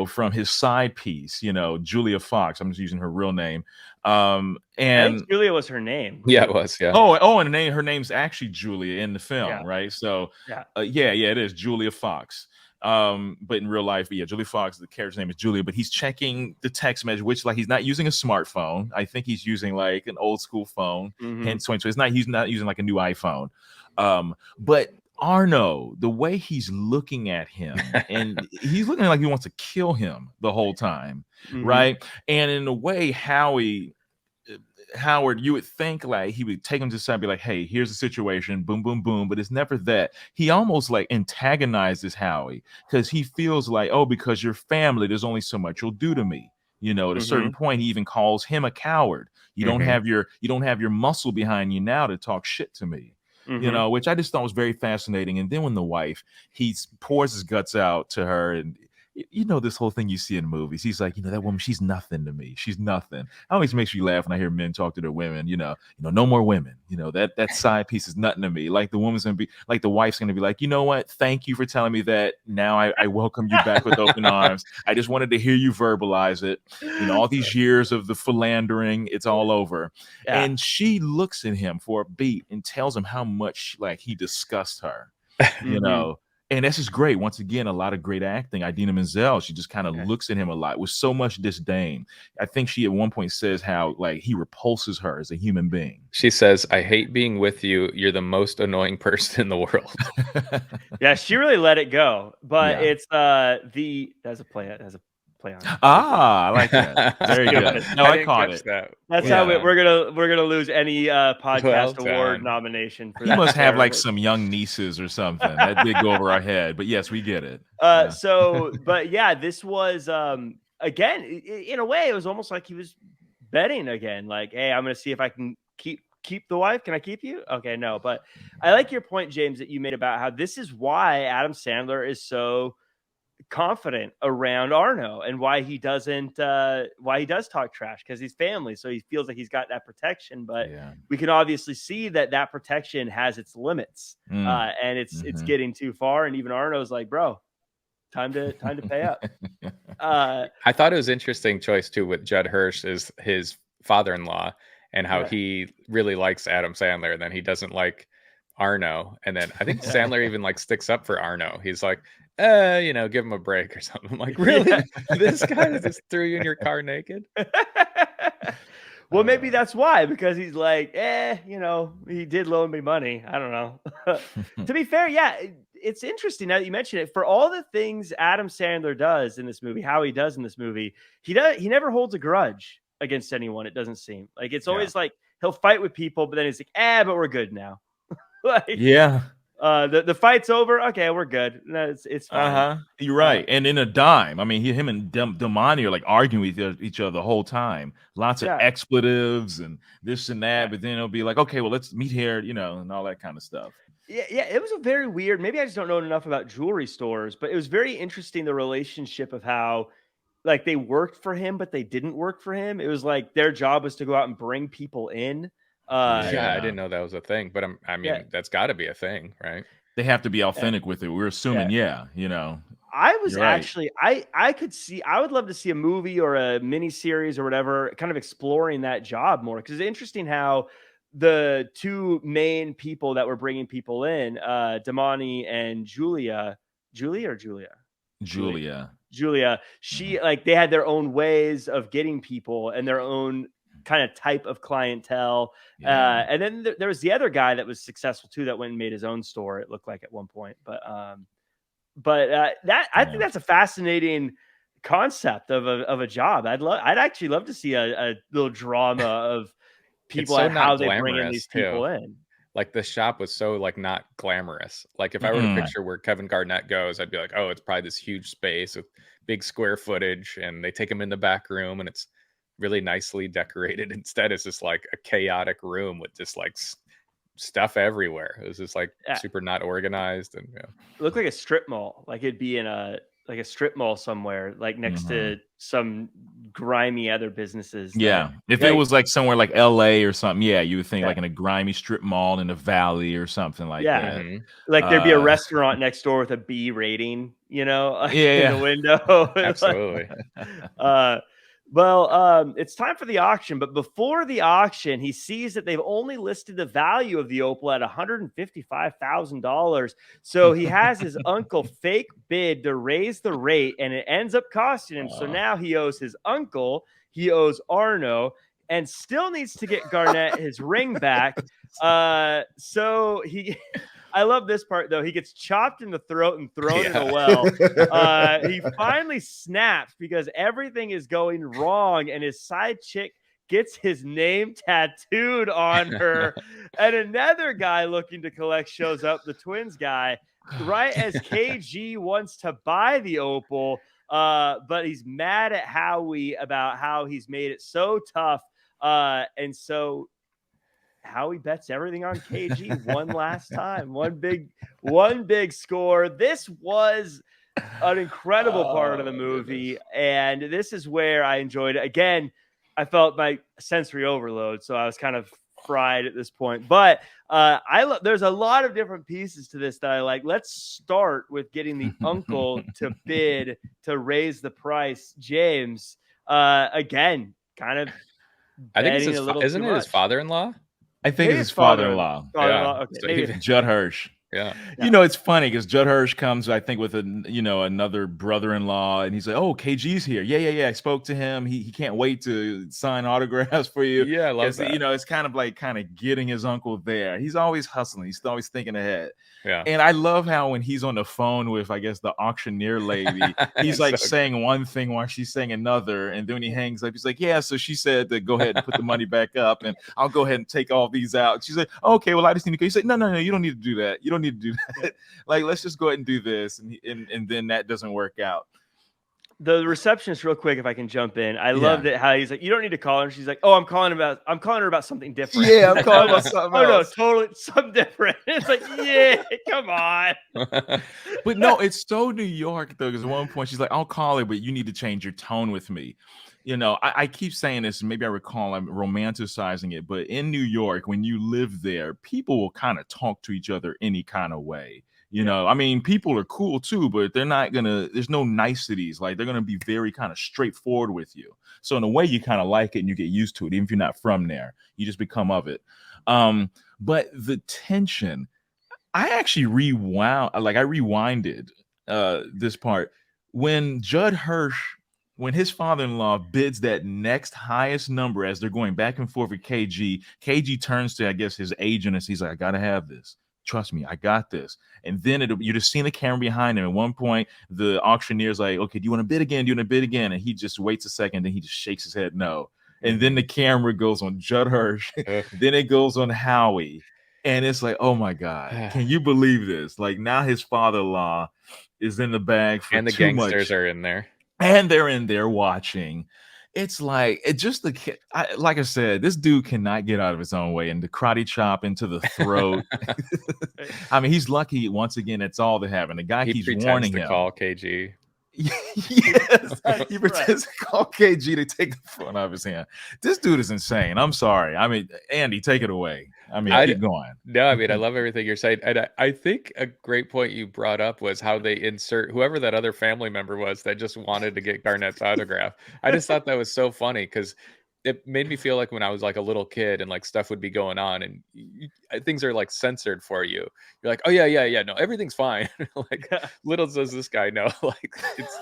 from his side piece, Julia Fox. I'm just using her real name. And I think Julia was her name. Yeah, it was. Yeah. Oh, and her name's actually Julia in the film, right? So yeah, it is Julia Fox. But in real life, Julia Fox, the character's name is Julia, but he's checking the text message, which like he's not using a smartphone. I think he's using like an old school phone. Hence, so he's not using like a new iPhone. But Arno, the way he's looking at him, and he's looking like he wants to kill him the whole time, right? And in a way, Howard, you would think like he would take him to the side and be like, hey, here's the situation, boom, boom, boom. But it's never that. He almost like antagonizes Howie because he feels like, oh, because you're family, there's only so much you'll do to me. At a certain point, he even calls him a coward. You don't have your muscle behind you now to talk shit to me. Which I just thought was very fascinating. And then when the wife, he pours his guts out to her, and this whole thing you see in movies. He's like, that woman, she's nothing to me. She's nothing. It always makes me laugh when I hear men talk to their women. No more women. That side piece is nothing to me. Like the woman's gonna be like, the wife's gonna be like, you know what? Thank you for telling me that. Now I welcome you back with open arms. I just wanted to hear you verbalize it. All these years of the philandering, it's all over. Yeah. And she looks at him for a beat and tells him how much like he disgusts her. And this is great. Once again, a lot of great acting. Idina Menzel, she just kind of looks at him a lot with so much disdain. I think she at one point says how like he repulses her as a human being. She says, I hate being with you. You're the most annoying person in the world. Yeah, she really let it go. But it's there's a play on it. I like that. Very good. No, I caught it. That's how we're gonna lose any podcast award nomination for that. He must have like some young nieces or something that did go over our head. But yes, we get it. But yeah, this was again in a way it was almost like he was betting again. Like, hey, I'm gonna see if I can keep the wife. Can I keep you? Okay, no. But I like your point, James, that you made about how this is why Adam Sandler is so confident around Arno and why he does talk trash, because he's family, so he feels like he's got that protection. But we can obviously see that protection has its limits, and it's getting too far. And even Arno's like, bro, time to pay up. I thought it was interesting choice too with Judd Hirsch is his father-in-law and how he really likes Adam Sandler, and then he doesn't like Arno. And then I think Sandler even like sticks up for Arno. He's like, give him a break or something. I'm like, really? This guy just threw you in your car naked? Well, maybe that's why, because he's like, he did loan me money. I don't know. To be fair, yeah, it's interesting now that you mention it. For all the things Adam Sandler does in this movie, how he does in this movie, he never holds a grudge against anyone. It doesn't seem like it's always like he'll fight with people, but then he's like, but we're good now. The fight's over. Okay, we're good. No, it's fine. You're right. And in a dime, I mean, him and Damani are like arguing with each other the whole time. Lots of expletives and this and that. But then it'll be like, okay, well, let's meet here, and all that kind of stuff. Yeah, it was a very weird. Maybe I just don't know enough about jewelry stores, but it was very interesting, the relationship of how like they worked for him, but they didn't work for him. It was like their job was to go out and bring people in. I didn't know that was a thing, but I mean, that's got to be a thing, right? They have to be authentic with it. We're assuming, I was actually, I could see, I would love to see a movie or a mini series or whatever, kind of exploring that job more. Because it's interesting how the two main people that were bringing people in, Damani and Julia, she like they had their own ways of getting people and their own kind of type of clientele. And then there was the other guy that was successful too, that went and made his own store, it looked like at one point. But I think that's a fascinating concept of a job. I'd actually love to see a little drama of people and how they bring in these people in. Like the shop was so like not glamorous. Like if I were to picture where Kevin Garnett goes, I'd be like, oh, it's probably this huge space with big square footage, and they take him in the back room and it's really nicely decorated. Instead, it's just like a chaotic room with just like stuff everywhere. It was just like super not organized, and it looked like a strip mall. Like it'd be in a strip mall somewhere, like next to some grimy other businesses. If it was like somewhere like LA or something, you would think like in a grimy strip mall in a valley or something like that. Like there'd be a restaurant next door with a B rating, in the window. Absolutely. Well, it's time for the auction, but before the auction, he sees that they've only listed the value of the opal at $155,000. So he has his uncle fake bid to raise the rate, and it ends up costing him. So now he owes his uncle, he owes Arno, and still needs to get Garnett his ring back. So he... I love this part, though. He gets chopped in the throat and thrown in a well. He finally snaps because everything is going wrong, and his side chick gets his name tattooed on her. And another guy looking to collect shows up, the twins guy, right as KG wants to buy the opal, but he's mad at Howie about how he's made it so tough. And so Howie bets everything on KG one last time. One big score. This was an incredible part of the movie, and this is where I enjoyed it. Again, I felt my sensory overload, so I was kind of fried at this point. But there's a lot of different pieces to this that I like. Let's start with getting the uncle to bid to raise the price. James, again, kind of. I think it's isn't it his father-in-law? I think it's his father-in-law. Okay. Judd Hirsch. Yeah. It's funny because Judd Hirsch comes, I think, with another brother-in-law, and he's like, "Oh, KG's here. Yeah. I spoke to him. He can't wait to sign autographs for you." Yeah, I love that. It's kind of getting his uncle there. He's always hustling. He's always thinking ahead. Yeah. And I love how when he's on the phone with, I guess, the auctioneer lady, he's like saying one thing while she's saying another, and then when he hangs up, he's like, "Yeah, so she said to go ahead and put the money back up, and I'll go ahead and take all these out." She's like, "Okay, well, I just need to go." He said, No, you don't need to do that. You don't need to do that. Like, let's just go ahead and do this, and then that doesn't work out. The receptionist, real quick, if I can jump in, I loved it how he's like, "You don't need to call her." She's like, "Oh, I'm calling her about something different." Yeah, I'm calling about something else. No, totally something different. It's like, yeah, come on. But no, it's so New York though, because at one point she's like, "I'll call her, but you need to change your tone with me." I keep saying this, and maybe I recall I'm romanticizing it, but in New York, when you live there, people will kind of talk to each other any kind of way. I mean, people are cool too, but there's no niceties. Like, they're going to be very kind of straightforward with you. So in a way, you kind of like it and you get used to it. Even if you're not from there, you just become of it. But the tension, I actually rewinded this part when Judd Hirsch when his father-in-law bids that next highest number as they're going back and forth with KG turns to, I guess, his agent and he's like, I gotta have this. Trust me, I got this. And then you just seen the camera behind him. At one point, the auctioneer's like, okay, do you want to bid again? Do you want to bid again? And he just waits a second, and he just shakes his head no. And then the camera goes on Judd Hirsch. Then it goes on Howie. And it's like, oh my God, can you believe this? Like now his father-in-law is in the bag for and the too gangsters much. are in there. And they're in there watching. It's like it just like I said, this dude cannot get out of his own way, and the karate chop into the throat. I mean, he's lucky once again. It's all that happened. The guy keeps warning him. Call KG. Yes, he pretends to call KG to take the phone off his hand. This dude is insane. I'm sorry. I mean, Andy, take it away. I mean, keep going. No, I mean, I love everything you're saying. And I think a great point you brought up was how they insert whoever that other family member was that just wanted to get Garnett's autograph. I just thought that was so funny because it made me feel like when I was like a little kid and like stuff would be going on and things are like censored for you. You're like, oh yeah, no, everything's fine. Like little does this guy know, like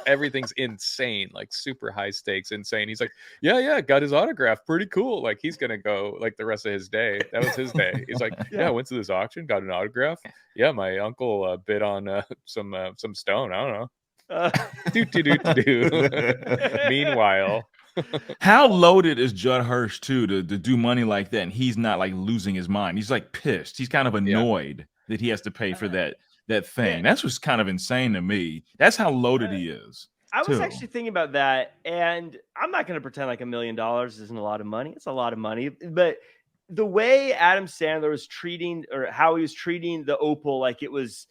everything's insane, like super high stakes, insane. He's like, yeah, got his autograph, pretty cool. Like he's gonna go like the rest of his day. That was his day. He's like, yeah, I went to this auction, got an autograph. Yeah, my uncle bid on some stone. I don't know. Meanwhile. How loaded is Judd Hirsch too to do money like that, and he's not like losing his mind. He's like pissed. He's kind of annoyed that he has to pay for that thing. That's what's kind of insane to me. That's how loaded he is. I was actually thinking about that, and I'm not going to pretend like $1 million isn't a lot of money. It's a lot of money, but the way Adam Sandler was treating, or how he was treating the Opal, like it was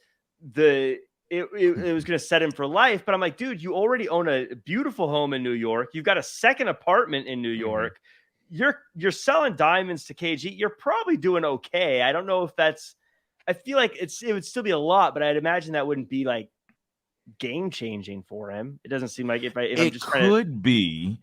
it was going to set him for life. But I'm like, dude, you already own a beautiful home in New York. You've got a second apartment in New York. You're selling diamonds to KG. You're probably doing okay. I don't know if that's, I feel like it would still be a lot, but I'd imagine that wouldn't be like game changing for him. It doesn't seem like if I'm just could be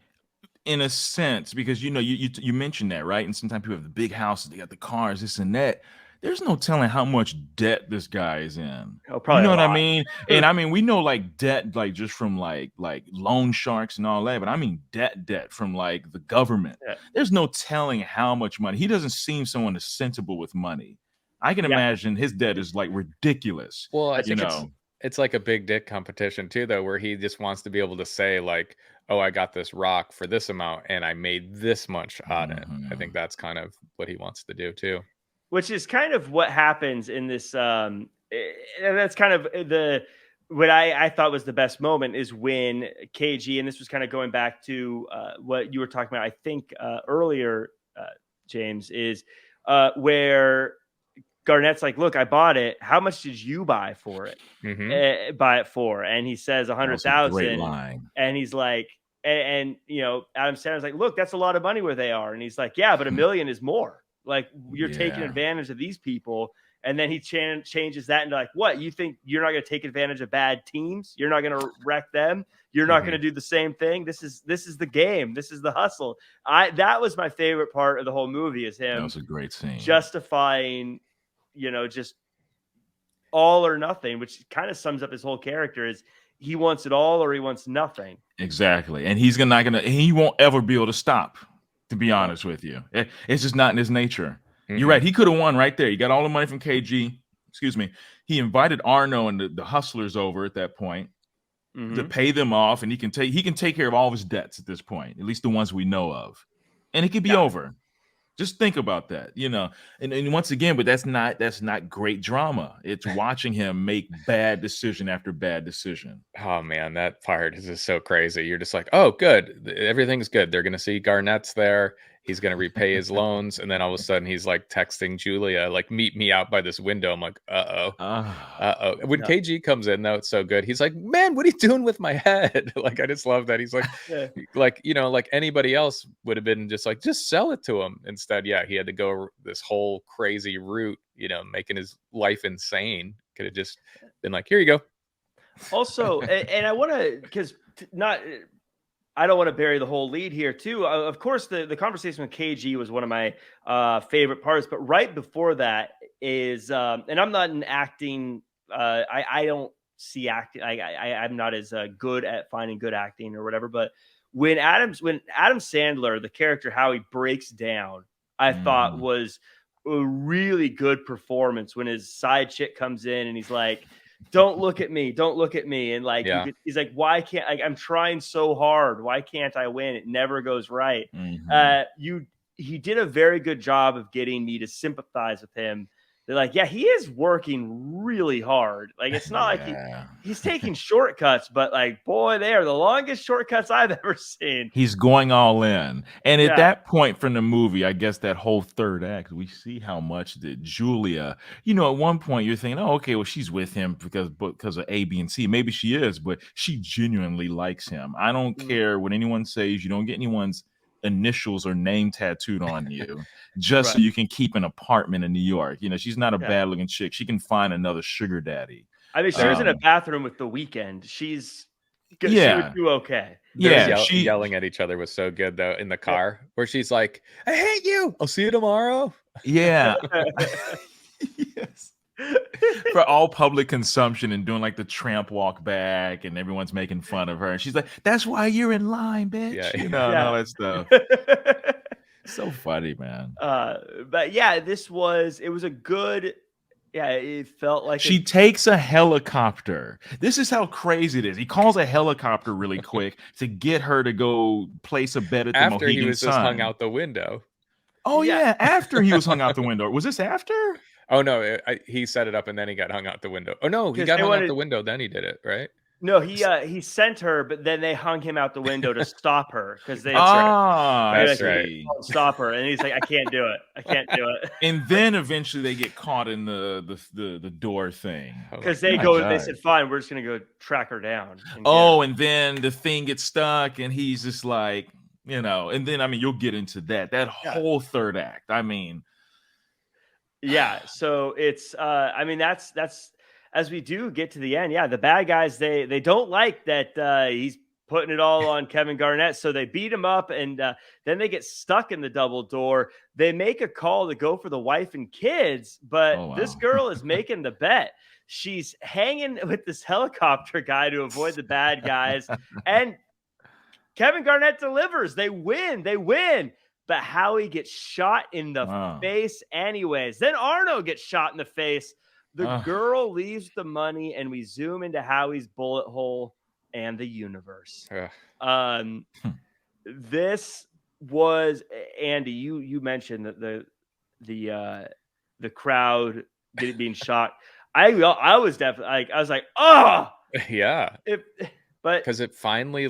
in a sense, because you mentioned that, right? And sometimes people have the big houses, they got the cars, this and that. There's no telling how much debt this guy is in. Probably, you know what I mean? And I mean, we know like debt, like just from like loan sharks and all that, but I mean debt from like the government. There's no telling how much money. He doesn't seem someone that's sensible with money. I can imagine his debt is like ridiculous. Well, I think it's like a big dick competition too, though, where he just wants to be able to say like, oh, I got this rock for this amount and I made this much on it. I think that's kind of what he wants to do too. Which is kind of what happens in this. And that's kind of what I thought was the best moment is when KG, and this was kind of going back to what you were talking about, I think earlier, James, is where Garnett's like, look, I bought it. How much did you buy for it? Buy it for? And he says 100,000. And he's like, and you know, Adam Sandler's like, look, that's a lot of money where they are. And he's like, yeah, but $1 million is more. Like you're taking advantage of these people. And then he changes that into like, what, you think you're not going to take advantage of bad teams? You're not going to wreck them. You're not going to do the same thing. This is the game. This is the hustle. That was my favorite part of the whole movie is him. That was a great scene. Justifying, you know, just all or nothing, which kind of sums up his whole character is he wants it all or he wants nothing. Exactly. And he won't ever be able to stop. To be honest with you, it's just not in his nature. You're right. He could have won right there. He got all the money from KG. Excuse me. He invited Arno and the hustlers over at that point to pay them off, and he can take care of all of his debts at this point, at least the ones we know of, and it could be over. Just think about that, you know. And once again, but that's not great drama. It's watching him make bad decision after bad decision. Oh man, that part is just so crazy. You're just like, oh, good, everything's good. They're gonna see Garnett's there. He's gonna repay his loans, and then all of a sudden he's like texting Julia, like, meet me out by this window. I'm like, uh-oh. When KG comes in, though, it's so good. He's like, man, what are you doing with my head? Like, I just love that. He's like, like, you know, like anybody else would have been just like, just sell it to him. Instead, he had to go this whole crazy route, you know, making his life insane. Could have just been like, here you go. Also, and I want to, because I don't want to bury the whole lead here too. Of course, the conversation with KG was one of my favorite parts. But right before that is, and I'm not an acting. I don't see acting. I'm not as good at finding good acting or whatever. But when Adam Sandler, the character, how he breaks down, I thought was a really good performance when his side chick comes in and he's like, don't look at me. Don't look at me. And like, he's like, why can't I'm trying so hard. Why can't I win? It never goes right. He did a very good job of getting me to sympathize with him. They're like, yeah, he is working really hard. Like, it's not like he's taking shortcuts, but like, boy, they are the longest shortcuts I've ever seen. He's going all in. And at that point from the movie, I guess that whole third act, we see how much that Julia, at one point you're thinking, oh, okay, well, she's with him because of A, B, and C. Maybe she is, but she genuinely likes him. I don't care what anyone says. You don't get anyone's initials or name tattooed on you just so you can keep an apartment in New York. She's not a bad looking chick. She can find another sugar daddy. I mean, she was in a bathroom with The Weeknd. She would do okay. Yelling at each other was so good though in the car where she's like, I hate you. I'll see you tomorrow. Yeah. Yes. For all public consumption and doing like the tramp walk back and everyone's making fun of her. And she's like, that's why you're in line, bitch. And all that stuff. So funny, man. But yeah, it was a good, it felt like she takes a helicopter. This is how crazy it is. He calls a helicopter really quick to get her to go place a bet at the after Mohegan he was Sun. just hung out the window. Oh yeah, after he was hung out the window. Was this after? Oh no, he set it up and then he got hung out the window. Oh no, he got hung out the window, then he did it, right? No, he sent her, but then they hung him out the window to stop her because they that's right. Stop her, and he's like, I can't do it. I can't do it. And then eventually they get caught in the door thing because they said, fine, we're just gonna go track her down. And then the thing gets stuck, and he's just like, and then you'll get into that whole third act. So it's that's as we do get to the end, the bad guys, they don't like that he's putting it all on Kevin Garnett, so they beat him up, and then they get stuck in the double door. They make a call to go for the wife and kids, but this girl is making the bet. She's hanging with this helicopter guy to avoid the bad guys, and Kevin Garnett delivers. They win. But Howie gets shot in the face anyways. Then Arno gets shot in the face. The girl leaves the money, and we zoom into Howie's bullet hole and the universe. This was, Andy, you mentioned that the crowd being shocked. I was definitely I was like, oh yeah. But because it finally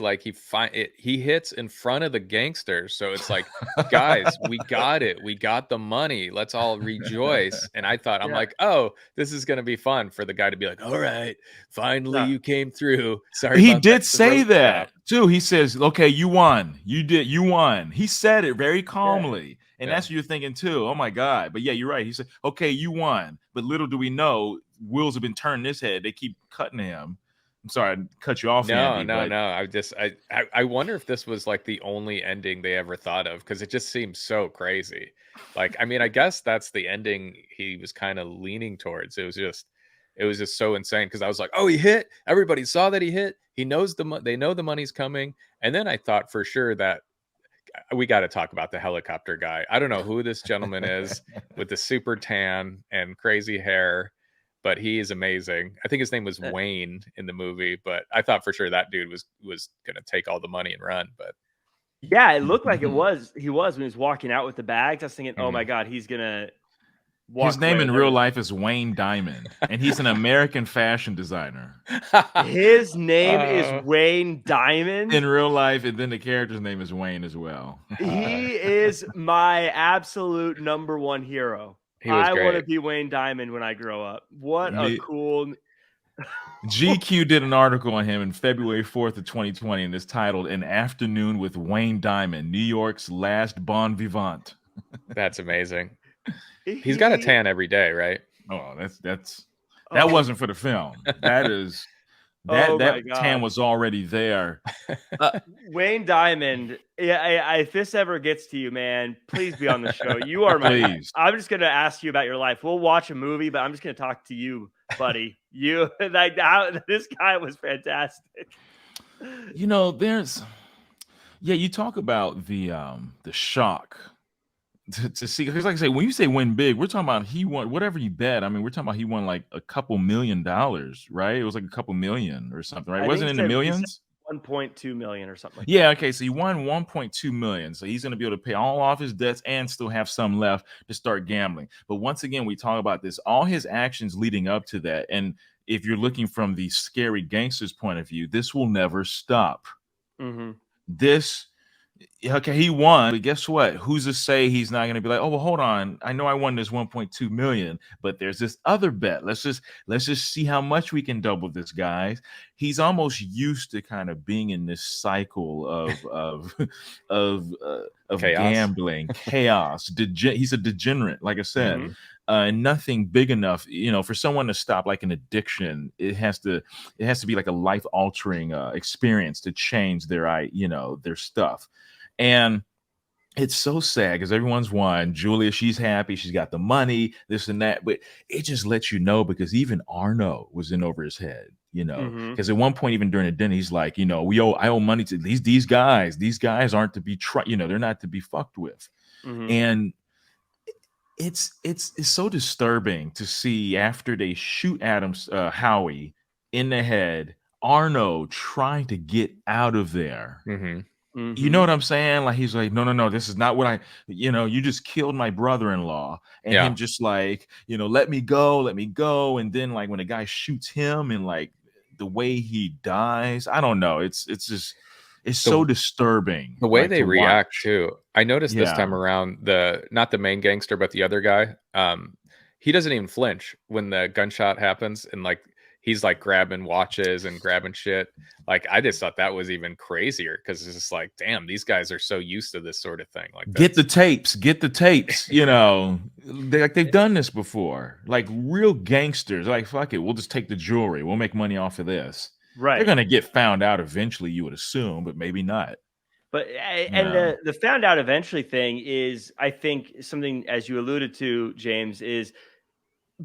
he hits in front of the gangsters, so it's like, guys, we got it, we got the money, let's all rejoice. And I thought, I'm like, oh, this is gonna be fun for the guy to be like, all right, finally you came through. Sorry, he did say that too. He says, okay, you won, you won. He said it very calmly, and that's what you're thinking too. Oh my god. But yeah, you're right. He said, okay, you won, but little do we know, wheels have been turning his head. They keep cutting him. I'm sorry, I cut you off. No. Andy, I wonder if this was like the only ending they ever thought of, because it just seems so crazy. Like, I guess that's the ending he was kind of leaning towards. It was just so insane, because I was like, oh, he hit. Everybody saw that he hit. He knows they know the money's coming. And then I thought for sure that we got to talk about the helicopter guy. I don't know who this gentleman is with the super tan and crazy hair, but he is amazing. I think his name was Wayne in the movie, but I thought for sure that dude was going to take all the money and run. But yeah, it looked like he was when he was walking out with the bags. I was thinking, oh my God, he's going to walk. His name in real life is Wayne Diamond, and he's an American fashion designer. His name is Wayne Diamond in real life, and then the character's name is Wayne as well. He is my absolute number one hero. I want to be Wayne Diamond when I grow up. What a cool... GQ did an article on him in February 4th of 2020, and it's titled "An Afternoon with Wayne Diamond, New York's Last Bon Vivant." That's amazing. He's got a tan every day, right? Oh, that wasn't for the film. That is... That tan was already there. Wayne Diamond, if this ever gets to you, man, please be on the show. You are my... I'm just going to ask you about your life. We'll watch a movie, but I'm just going to talk to you, buddy. This guy was fantastic. Yeah, you talk about the shock to see, because like I say, when you say win big, we're talking about he won whatever you bet. I mean, we're talking about he won like a couple $1 million, right? It was like a couple million or something, right? It I wasn't think in the he said millions. 1.2 million or something like Yeah, that. okay. So he won 1.2 million. So he's going to be able to pay all off his debts and still have some left to start gambling. But once again, we talk about this, all his actions leading up to that. And if you're looking from the scary gangster's point of view, this will never stop. Mm-hmm. This Okay, he won, but guess what? Who's to say he's not going to be like, oh, well, hold on. I know I won this 1.2 million, but there's this other bet. Let's just see how much we can double this, guys. He's almost used to kind of being in this cycle of Chaos. gambling, chaos. He's a degenerate, like I said. Mhm. And nothing big enough, for someone to stop like an addiction. It has to be like a life altering experience to change their stuff. And it's so sad because everyone's won. Julia, she's happy. She's got the money, this and that. But it just lets you know, because even Arno was in over his head, Mhm. because at one point, even during the dinner, he's like, I owe money to these guys. These guys aren't to be they're not to be fucked with. Mhm. And it's so disturbing to see, after they shoot Howie in the head, Arno trying to get out of there. Mm-hmm. You know what I'm saying? Like, he's like, no, this is not what you just killed my brother-in-law. And Yeah. him just like, let me go. And then like when the guy shoots him, and like the way he dies, I don't know. It's so disturbing. The way like, they to react watch. too. I noticed this Yeah. time around, not the main gangster, but the other guy. He doesn't even flinch when the gunshot happens, and like he's like grabbing watches and grabbing shit. Like, I just thought that was even crazier, because it's just like, damn, these guys are so used to this sort of thing. Like, Get the tapes. They've done this before. Like, real gangsters, like, fuck it, we'll just take the jewelry. We'll make money off of this. Right. They're gonna get found out eventually, you would assume, but maybe not. But and the found out eventually thing is, I think, something, as you alluded to, James, is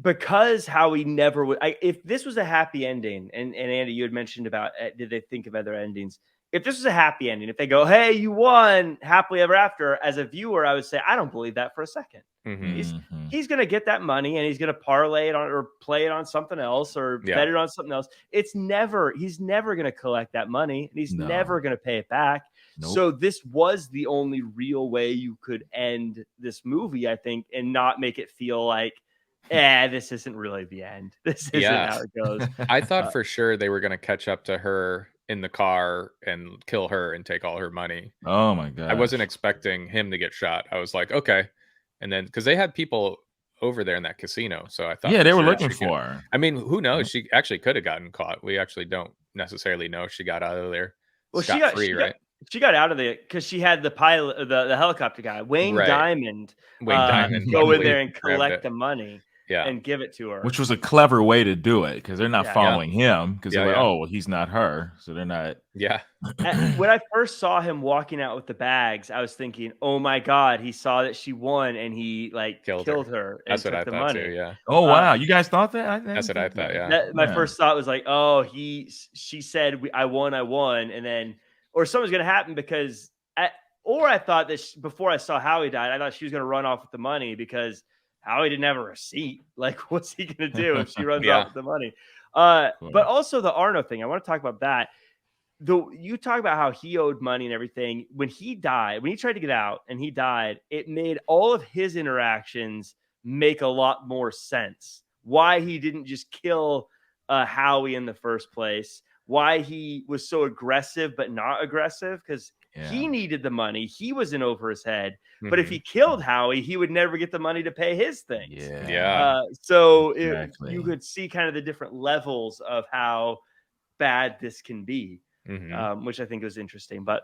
because Howie never would. If this was a happy ending, and Andy, you had mentioned about did they think of other endings? If this was a happy ending, if they go, "Hey, you won, happily ever after," as a viewer, I would say, I don't believe that for a second. Mm-hmm. He's going to get that money, and he's going to parlay it on, or play it on something else, or bet it on something else. He's never going to collect that money, and he's never going to pay it back. Nope. So this was the only real way you could end this movie, I think, and not make it feel like, this isn't really the end. This isn't how it goes. I thought for sure they were going to catch up to her in the car and kill her and take all her money. Oh my god! I wasn't expecting him to get shot. I was like, okay. And then, because they had people over there in that casino, so I thought, they were looking for her. I mean, who knows? She actually could have gotten caught. We actually don't necessarily know if she got out of there. Well, she got free, right? She got out of there because she had the pilot, the helicopter guy, Wayne Diamond, go in there and collect the money. And give it to her, which was a clever way to do it, because they're not following him, because they're like, oh, well, he's not her, so they're not. When I first saw him walking out with the bags, I was thinking, oh my god, he saw that she won and he like killed her and took the money. Too, oh wow, you guys thought that? That's what I thought. My first thought was like, oh, she said I won, and then, or something's gonna happen, because or I thought that before I saw Howie died, I thought she was gonna run off with the money, because Howie didn't have a receipt. Like, what's he going to do if she runs off with the money? But also the Arno thing. I want to talk about that. You talk about how he owed money and everything. When he died, when he tried to get out and he died, it made all of his interactions make a lot more sense. Why he didn't just kill Howie in the first place. Why he was so aggressive but not aggressive, because he needed the money. He was in over his head. But if he killed Howie, he would never get the money to pay his things. So you could see kind of the different levels of how bad this can be, which I think was interesting. But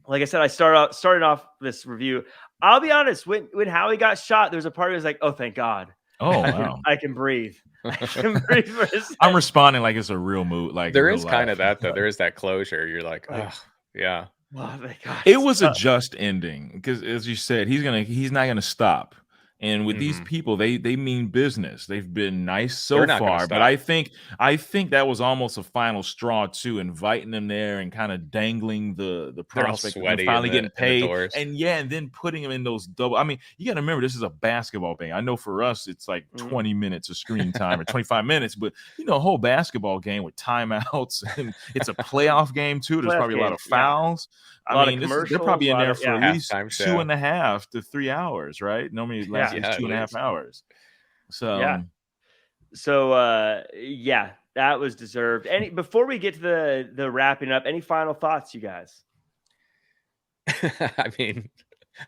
like I said, I started off this review. I'll be honest, when Howie got shot, there was a part of me was like, oh, thank God. Oh, wow. I can breathe. I can breathe for a second. I'm responding like it's a real mood. Like, there is kind of that, though. There is that closure. You're like, oh, yeah. Oh, my God. It was a just ending, because, as you said, he's not gonna stop. And with these people, they mean business. They've been nice so They're not gonna far, but stop. I think that was almost a final straw too, inviting them there and kind of dangling the They're all prospect of them sweaty finally in getting the paid. doors. And then putting them in those double. I mean, you got to remember this is a basketball game. I know for us it's like 20 minutes of screen time or 25 minutes, but a whole basketball game with timeouts, and it's a playoff game too. There's probably a lot of fouls. I mean, They're probably in there for at least halftime show. 2.5 to 3 hours, right? Normally it lasts 2.5 hours. So yeah, that was deserved. Before we get to the wrapping up, any final thoughts, you guys? I mean,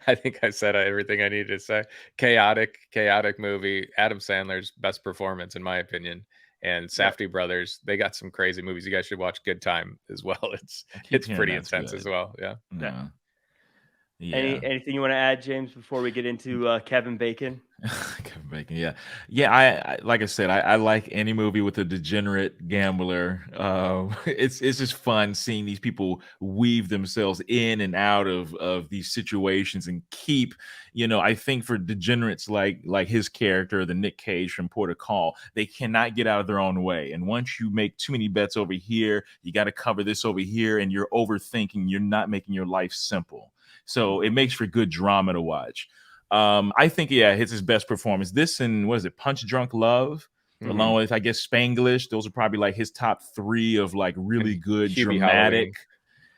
I think I said everything I needed to say. Chaotic movie. Adam Sandler's best performance, in my opinion. And Safdie brothers, they got some crazy movies. You guys should watch Good Time as well. It's pretty intense as well. Yeah. Anything you want to add, James, before we get into Kevin Bacon? Kevin Bacon, yeah. I like I said, I like any movie with a degenerate gambler. It's just fun seeing these people weave themselves in and out of these situations and keep. I think for degenerates like his character, the Nick Cage from Port of Call, they cannot get out of their own way. And once you make too many bets over here, you got to cover this over here, and you're overthinking. You're not making your life simple. So it makes for good drama to watch. I think, it's his best performance. This and what is it, Punch Drunk Love, along with, I guess, Spanglish. Those are probably like his top 3 of like really good Hubie dramatic. Halloween.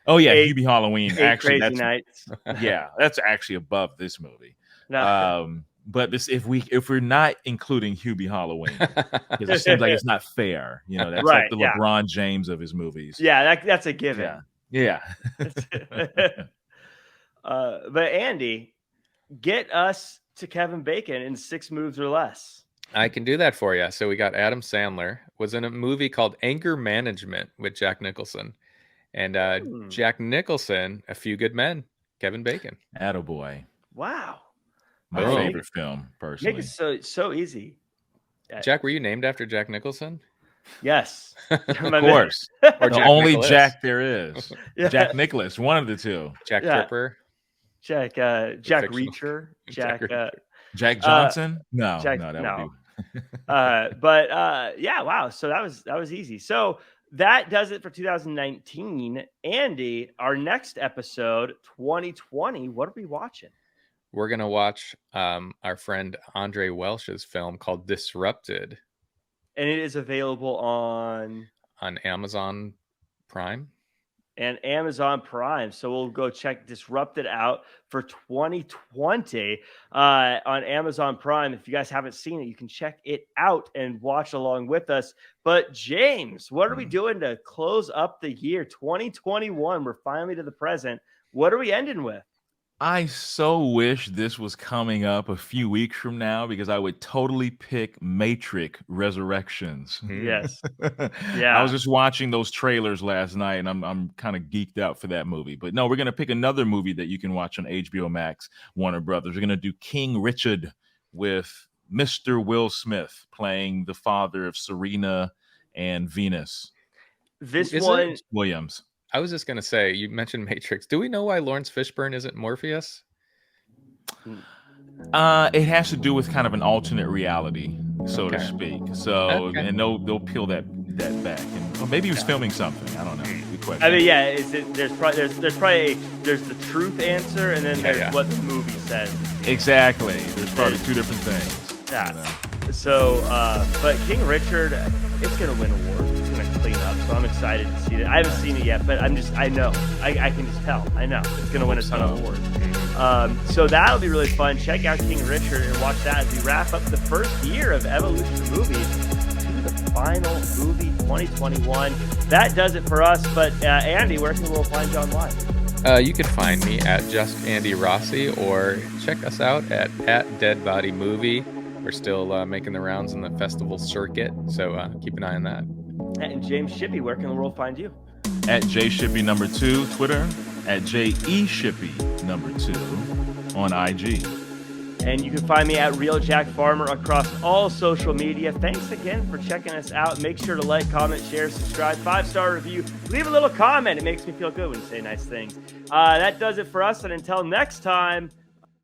Oh yeah, Hubie Halloween. Actually, Crazy Nights. That's actually above this movie. But if we're not including Hubie Halloween, because it seems like it's not fair. That's like the LeBron James of his movies. Yeah, that's a given. Yeah. But Andy, get us to Kevin Bacon in 6 moves or less. I can do that for you. So we got Adam Sandler was in a movie called Anger Management with Jack Nicholson, and Jack Nicholson, A Few Good Men. Kevin Bacon. Attaboy. Wow. My favorite film, personally. Make it so easy. Jack, were you named after Jack Nicholson? Yes. Of course. Or the only Nicholas. Jack there is. Yeah. Jack Nicholas, one of the two. Jack Tripper. Jack Reacher. Jack Johnson? No, that would be. But wow. So that was easy. So that does it for 2019. Andy, our next episode, 2020. What are we watching? We're gonna watch our friend Andre Welsh's film called Disrupted, and it is available on Amazon Prime. And Amazon Prime. So we'll go check Disrupted out for 2020 on Amazon Prime. If you guys haven't seen it, you can check it out and watch along with us. But James, what are we doing to close up the year 2021? We're finally to the present. What are we ending with? I so wish this was coming up a few weeks from now, because I would totally pick Matrix Resurrections. Yes. I was just watching those trailers last night, and I'm kind of geeked out for that movie. But no, we're going to pick another movie that you can watch on HBO Max, Warner Brothers. We're going to do King Richard with Mr. Will Smith playing the father of Serena and Venus. Williams. I was just going to say, you mentioned Matrix. Do we know why Lawrence Fishburne isn't Morpheus? It has to do with kind of an alternate reality, so to speak. So, and they'll peel that back. And maybe he was filming something. I don't know. Good question. I mean, there's the truth answer, and then there's what the movie says. Exactly. There's probably two different things. Yeah. So, but King Richard, it's gonna win awards. It's gonna clean up. So I'm excited to see that. I haven't seen it yet, but I know. I can just tell. I know it's gonna win a ton of awards. So that'll be really fun. Check out King Richard and watch that as we wrap up the first year of Evolution of Movies to the final movie 2021. That does it for us. But Andy, where can we find you online? You can find me at Just Andy Rossi, or check us out at Dead Body Movie. We're still making the rounds in the festival circuit, so keep an eye on that. And James Shippey, where can the world find you? At JShippey2, Twitter, at JEShippey2 on IG. And you can find me at Real Jack Farmer across all social media. Thanks again for checking us out. Make sure to like, comment, share, subscribe, 5-star review. Leave a little comment. It makes me feel good when you say nice things. That does it for us. And until next time,